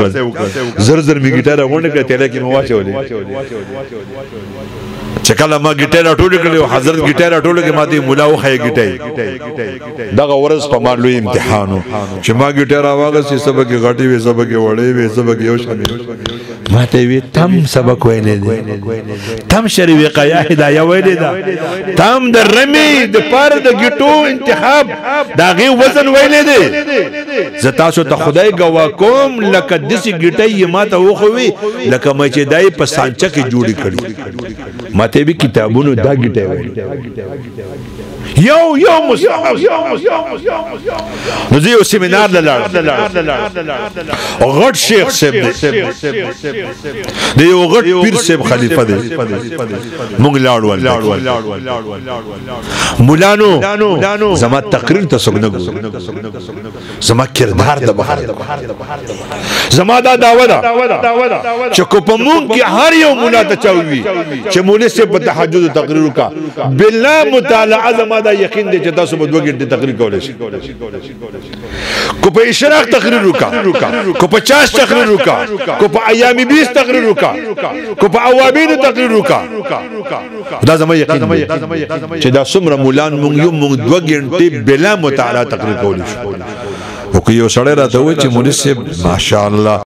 وکړ زر زر می ګټه راغونډه کړه تیله کې مواچولې چې کله ما ګټه راټول کړو حضرت ګټه راټول کې ماته مولا وخی ګټه دغه ورځ په ما لوی امتحانو چې ما ګټه راواغه چې سبق غټي وي سبق وړي وي سبق یو شامل ماته وی تم سبق ویلې دي تم شری وقایا هدايه ویلې ده تم د رمی د پار د ګټو انتخاب داغه وزن ویلې دي زتا سو ته خدای گوا کوم لکه دسی ګټي ماته وخوي لکه مې چې دای په سانچه کې جوړی کړی ماته به کتابونو دا ګټه ویل یو مصحف نو زه یو سیمینار لاله غټ شیخ صاحب دی یو غټ پیر صاحب خلیفہ دی مونږ لاړو مولانو زما تقریر ته څنګه زما کردار د بهر زما دا داوا ده چې کو په مونږ کې هر یو مولا ته چاوي چې مولوی سے په تهجد تقریر کا بالله مطالعه زما دا یقین دی چې تاسو به 2 غنټه تقریر کولای شئ کو په اشراق تقریر وکا کو په 50 تقریر وکا کو په ایام 20 تقریر وکا کو په اوابین تقریر وکا دا زما یقین چې دا څومره مولان مونږ یو مونږ 2 غنټه بلا مطالعه تقریر کولای شو او که یو سړی راته وایي چې مولوی صاحب ماشاءالله